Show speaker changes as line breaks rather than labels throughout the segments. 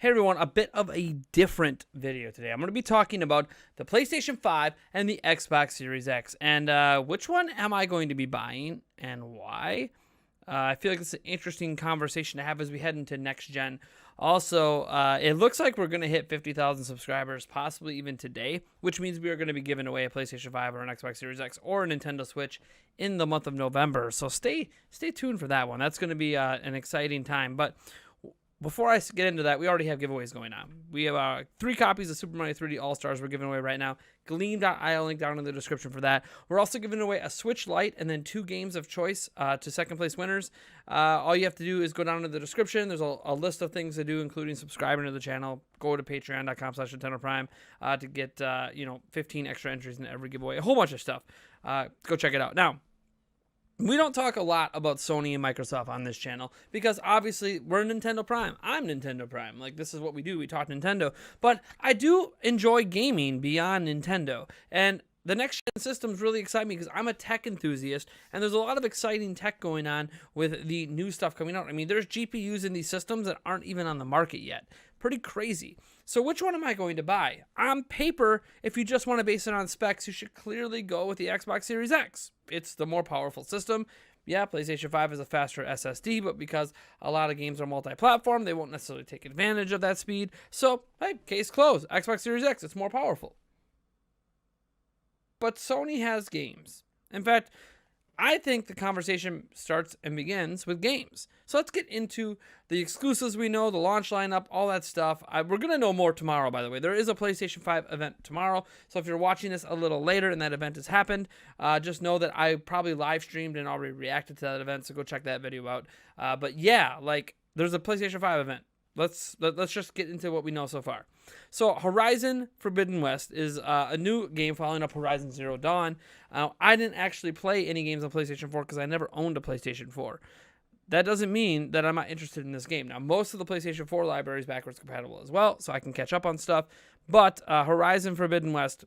Hey everyone, a bit of a different video today. I'm going to be talking about the PlayStation 5 and the Xbox Series X. And which one am I going to be buying and why? I feel like it's an interesting conversation to have as we head into next gen. Also, it looks like we're going to hit 50,000 subscribers, possibly even today, which means we are going to be giving away a PlayStation 5 or an Xbox Series X or a Nintendo Switch in the month of November. So stay tuned for that one. That's going to be an exciting time. But before I get into that, we already have giveaways going on. We have 3 copies of Super Mario 3D All-Stars we're giving away right now. Gleam.io, link down in the description for that. We're also giving away a Switch Lite and then 2 games of choice to second place winners. All you have to do is go down to the description. There's a list of things to do, including subscribing to the channel. Go to patreon.com/NintendoPrime to get 15 extra entries in every giveaway. A whole bunch of stuff. Go check it out. Now, we don't talk a lot about Sony and Microsoft on this channel because obviously we're Nintendo Prime. I'm Nintendo Prime. Like, this is what we do. We talk Nintendo. But I do enjoy gaming beyond Nintendo. And the next gen systems really excite me because I'm a tech enthusiast, and there's a lot of exciting tech going on with the new stuff coming out. I mean, there's GPUs in these systems that aren't even on the market yet. Pretty crazy. So which one am I going to buy? On paper, if you just want to base it on specs, you should clearly go with the Xbox Series X. It's the more powerful system. Yeah, PlayStation 5 is a faster SSD, but because a lot of games are multi-platform, they won't necessarily take advantage of that speed. So, hey, case closed. Xbox Series X, it's more powerful. But Sony has games. In fact, I think the conversation starts and begins with games. So let's get into the exclusives we know, the launch lineup, all that stuff. We're going to know more tomorrow, by the way. There is a PlayStation 5 event tomorrow. So if you're watching this a little later and that event has happened, just know that I probably live streamed and already reacted to that event. So go check that video out. But yeah, like, there's a PlayStation 5 event. Let's just get into what we know so far. So Horizon Forbidden West is a new game following up Horizon Zero Dawn. I didn't actually play any games on PlayStation 4 because I never owned a PlayStation 4. That doesn't mean that I'm not interested in this game. Now, most of the PlayStation 4 library is backwards compatible as well, so I can catch up on stuff. But Horizon Forbidden West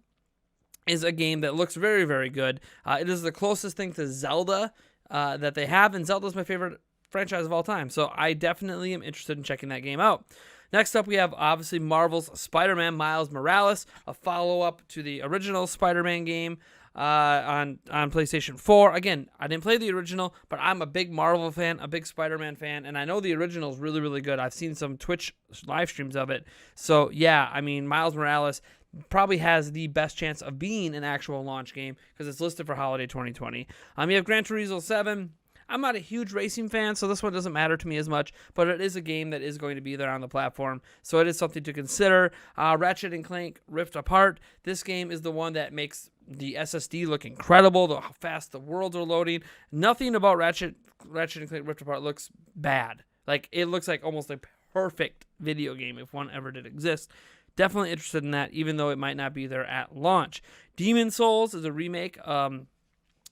is a game that looks very, very good. It is the closest thing to Zelda that they have, and Zelda's my favorite franchise of all time, so I definitely am interested in checking that game out. Next up, we have obviously Marvel's Spider-Man Miles Morales, a follow-up to the original Spider-Man game on PlayStation 4. Again, I didn't play the original, but I'm a big Marvel fan, a big Spider-Man fan, and I know the original is really, really good. I've seen some Twitch live streams of it. So, yeah, I mean, Miles Morales probably has the best chance of being an actual launch game because it's listed for holiday 2020. You have Gran Turismo 7. I'm not a huge racing fan, so this one doesn't matter to me as much, but it is a game that is going to be there on the platform, so it is something to consider. Ratchet & Clank Rift Apart. This game is the one that makes the SSD look incredible, how fast the worlds are loading. Nothing about Ratchet & Clank Rift Apart looks bad. Like, it looks like almost a perfect video game if one ever did exist. Definitely interested in that, even though it might not be there at launch. Demon Souls is a remake from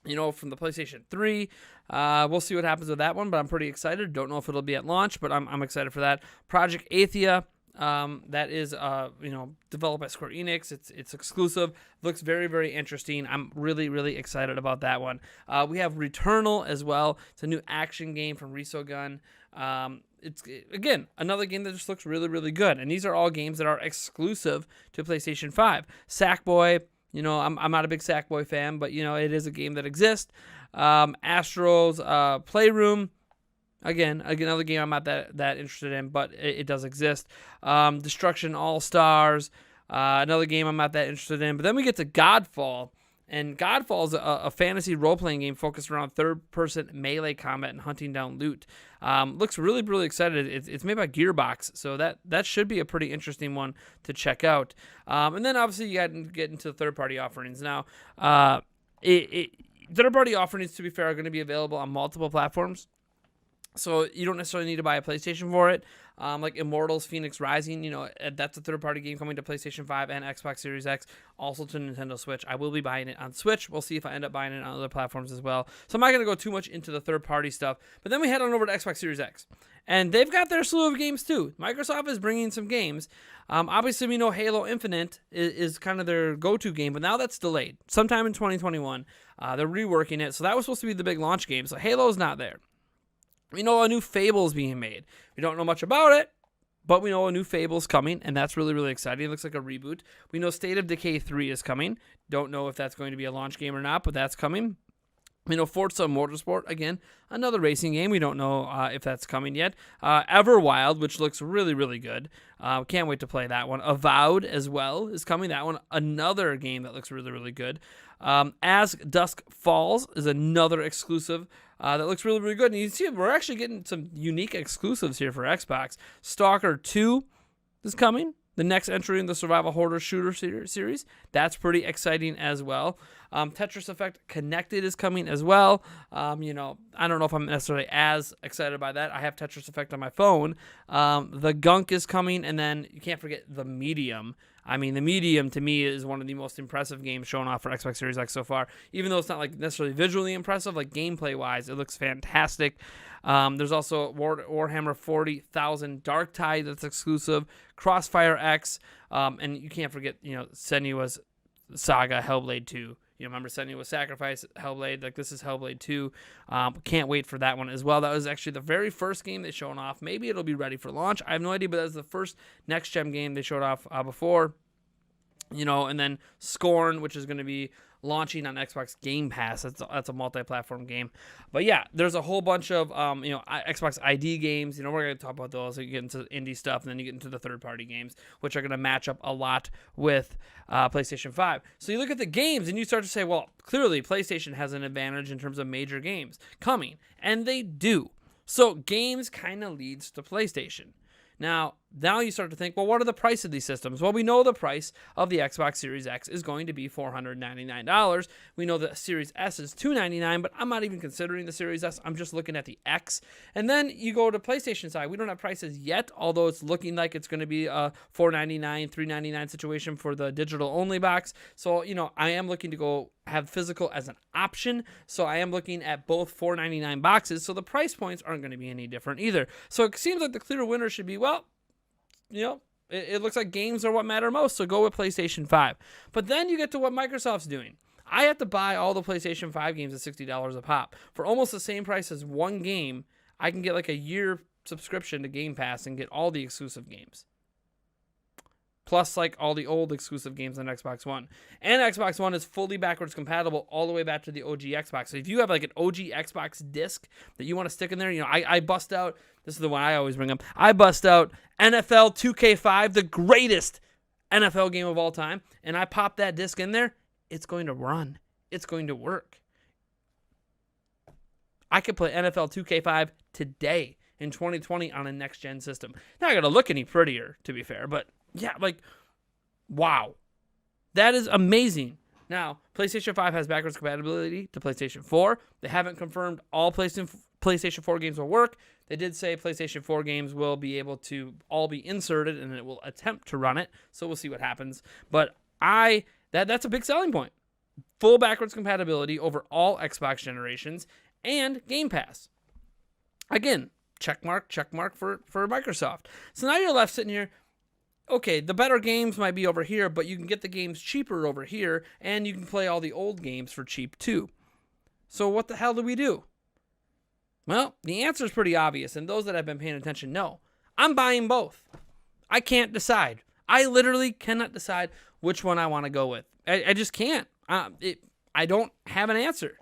the PlayStation 3. We'll see what happens with that one, but I'm pretty excited. Don't know if it'll be at launch, but I'm excited for that. Project Athia, that is developed by Square Enix. It's exclusive. Looks very, very interesting. I'm really, really excited about that one. We have Returnal as well. It's a new action game from Resogun. It's, again, another game that just looks really, really good. And these are all games that are exclusive to PlayStation 5. Sackboy. I'm not a big Sackboy fan, but, it is a game that exists. Astro's Playroom, again, another game I'm not that interested in, but it does exist. Destruction All-Stars, another game I'm not that interested in. But then we get to Godfall, and Godfall is a fantasy role-playing game focused around third-person melee combat and hunting down loot. Looks really, really excited. It's made by Gearbox, so that should be a pretty interesting one to check out. And then obviously you got to get into third-party offerings. Now, third-party offerings, to be fair, are going to be available on multiple platforms. So you don't necessarily need to buy a PlayStation for it. Like Immortals Phoenix Rising, that's a third-party game coming to PlayStation 5 and Xbox Series X, also to Nintendo Switch. I will be buying it on Switch. We'll see if I end up buying it on other platforms as well. So I'm not going to go too much into the third-party stuff. But then we head on over to Xbox Series X. And they've got their slew of games too. Microsoft is bringing some games. Obviously, we know Halo Infinite is kind of their go-to game, but now that's delayed. Sometime in 2021, they're reworking it. So that was supposed to be the big launch game. So Halo's not there. We know a new Fable is being made. We don't know much about it, But we know a new Fable's coming, and that's really, really exciting. It looks like a reboot. We know State of Decay 3 is coming. Don't know if that's going to be a launch game or not, but that's coming. We know Forza Motorsport, again, another racing game. We don't know if that's coming yet. Everwild, which looks really, really good. Can't wait to play that one. Avowed as well is coming. That one, another game that looks really, really good. As Dusk Falls is another exclusive that looks really, really good. And you see, we're actually getting some unique exclusives here for Xbox. Stalker 2 is coming. The next entry in the Survival Horror Shooter series. That's pretty exciting as well. Tetris Effect Connected is coming as well. I don't know if I'm necessarily as excited by that. I have Tetris Effect on my phone. The Gunk is coming, and then you can't forget The Medium. I mean, The Medium, to me, is one of the most impressive games shown off for Xbox Series X so far. Even though it's not like necessarily visually impressive, like gameplay-wise, it looks fantastic. There's also Warhammer 40,000 Dark Tide that's exclusive, Crossfire X, and you can't forget, Senua's Saga, Hellblade 2. Remember Senua's Sacrifice, Hellblade, like this is Hellblade 2. Can't wait for that one as well. That was actually the very first game they showed off. Maybe it'll be ready for launch. I have no idea, but that was the first next-gen game they showed off before. And then Scorn, which is going to be launching on Xbox Game Pass. That's a multi-platform game. But yeah, there's a whole bunch of Xbox ID games. We're going to talk about those. So you get into indie stuff, and then you get into the third-party games, which are going to match up a lot with PlayStation 5. So you look at the games, and you start to say, well, clearly PlayStation has an advantage in terms of major games coming, and they do. So games kind of leads to PlayStation. Now you start to think, well, what are the price of these systems? Well, we know the price of the Xbox Series X is going to be $499. We know the Series S is $299, but I'm not even considering the Series S. I'm just looking at the X. And then you go to PlayStation side. We don't have prices yet, although it's looking like it's going to be a $499, $399 situation for the digital-only box. So, I am looking to go have physical as an option. So I am looking at both $499 boxes. So the price points aren't going to be any different either. So it seems like the clear winner should be, well, it looks like games are what matter most, so go with PlayStation 5. But then you get to what Microsoft's doing. I have to buy all the PlayStation 5 games at $60 a pop. For almost the same price as one game, I can get like a year subscription to Game Pass and get all the exclusive games. Plus like all the old exclusive games on Xbox One. And Xbox One is fully backwards compatible all the way back to the OG Xbox. So if you have like an OG Xbox disc that you want to stick in there, I bust out, this is the one I always bring up, I bust out NFL 2K5, the greatest NFL game of all time, and I pop that disc in there, it's going to run. It's going to work. I could play NFL 2K5 today in 2020 on a next-gen system. Not going to look any prettier, to be fair, but yeah, wow. That is amazing. Now, PlayStation 5 has backwards compatibility to PlayStation 4. They haven't confirmed all PlayStation 4 games will work. They did say PlayStation 4 games will be able to all be inserted, and it will attempt to run it. So we'll see what happens. But that's a big selling point. Full backwards compatibility over all Xbox generations and Game Pass. Again, check mark for Microsoft. So now you're left sitting here, okay, the better games might be over here, but you can get the games cheaper over here, and you can play all the old games for cheap too. So what the hell do we do? Well, the answer is pretty obvious, and those that have been paying attention know. I'm buying both. I can't decide. I literally cannot decide which one I want to go with. I just can't. I don't have an answer.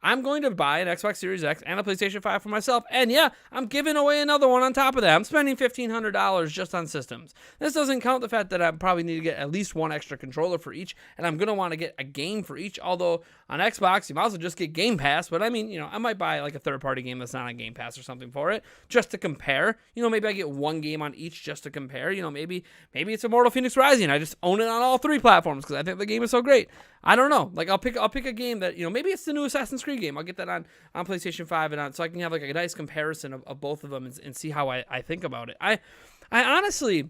I'm going to buy an Xbox Series X and a PlayStation 5 for myself. And yeah, I'm giving away another one on top of that. I'm spending $1,500 just on systems. This doesn't count the fact that I probably need to get at least one extra controller for each. And I'm going to want to get a game for each. Although on Xbox, you might as well just get Game Pass. But I mean, I might buy like a third-party game that's not on Game Pass or something for it. Just to compare. Maybe I get one game on each just to compare. Maybe it's Immortal Phoenix Rising. I just own it on all three platforms because I think the game is so great. I don't know. Like I'll pick a game that, maybe it's the new Assassin's Creed game. I'll get that on PlayStation 5 and on, so I can have like a nice comparison of both of them and see how I think about it. I honestly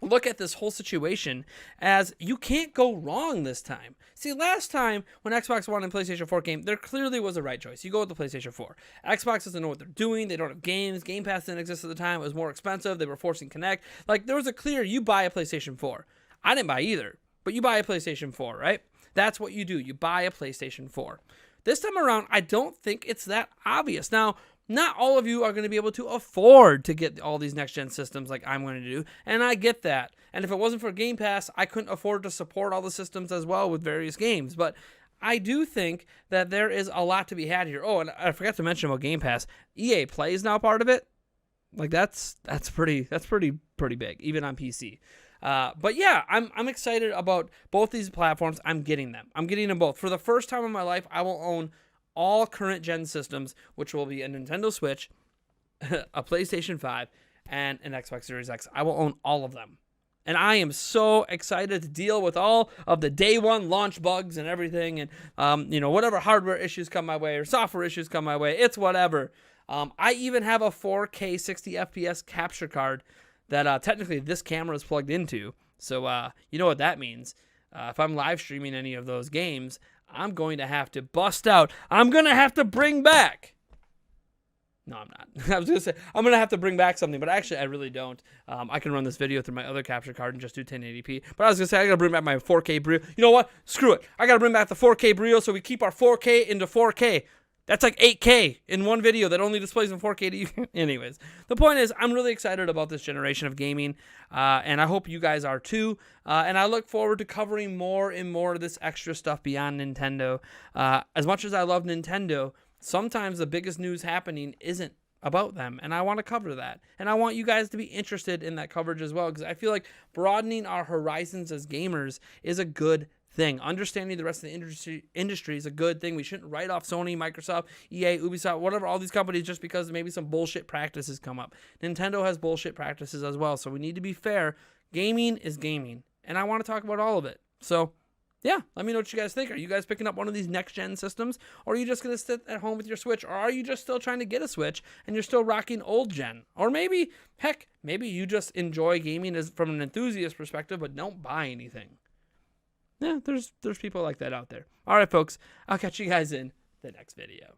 look at this whole situation as you can't go wrong this time. See, last time when Xbox One and PlayStation 4 came, there clearly was a right choice. You go with the PlayStation 4. Xbox doesn't know what they're doing. They don't have games. Game Pass didn't exist at the time. It was more expensive. They were forcing Connect. Like there was a clear, you buy a PlayStation 4. I didn't buy either, but you buy a PlayStation 4, right? That's what you do. You buy a PlayStation 4. This time around, I don't think it's that obvious. Now, not all of you are going to be able to afford to get all these next-gen systems like I'm going to do, and I get that. And if it wasn't for Game Pass, I couldn't afford to support all the systems as well with various games. But I do think that there is a lot to be had here. Oh, and I forgot to mention about Game Pass. EA Play is now part of it. Like that's pretty big, even on PC. But yeah, I'm excited about both these platforms. I'm getting them both. For the first time in my life, I will own all current gen systems, which will be a Nintendo Switch, a PlayStation 5, and an Xbox Series X. I will own all of them. And I am so excited to deal with all of the day one launch bugs and everything. And, whatever hardware issues come my way or software issues come my way, it's whatever. I even have a 4K 60 FPS capture card that technically this camera is plugged into. So you know what that means. If I'm live streaming any of those games, I'm going to have to bust out. I'm going to have to bring back. No, I'm not. I was going to say, I'm going to have to bring back something, but actually I really don't. I can run this video through my other capture card and just do 1080p. But I was going to say, I got to bring back my 4K Brio. You know what? Screw it. I got to bring back the 4K Brio so we keep our 4K into 4K. That's like 8K in one video that only displays in 4K to you. Anyways, the point is, I'm really excited about this generation of gaming, and I hope you guys are too. And I look forward to covering more and more of this extra stuff beyond Nintendo. As much as I love Nintendo, sometimes the biggest news happening isn't about them, and I want to cover that. And I want you guys to be interested in that coverage as well, because I feel like broadening our horizons as gamers is a good thing. Understanding the rest of the industry is a good thing. We shouldn't write off Sony, Microsoft, EA, Ubisoft, whatever, all these companies just because maybe some bullshit practices come up. Nintendo has bullshit practices as well, so we need to be fair. Gaming is gaming, and I want to talk about all of it. So, yeah, let me know what you guys think. Are you guys picking up one of these next-gen systems, or are you just going to sit at home with your Switch, or are you just still trying to get a Switch, and you're still rocking old-gen? Or maybe, heck, maybe you just enjoy gaming as from an enthusiast perspective, but don't buy anything. Yeah, there's people like that out there. All right, folks, I'll catch you guys in the next video.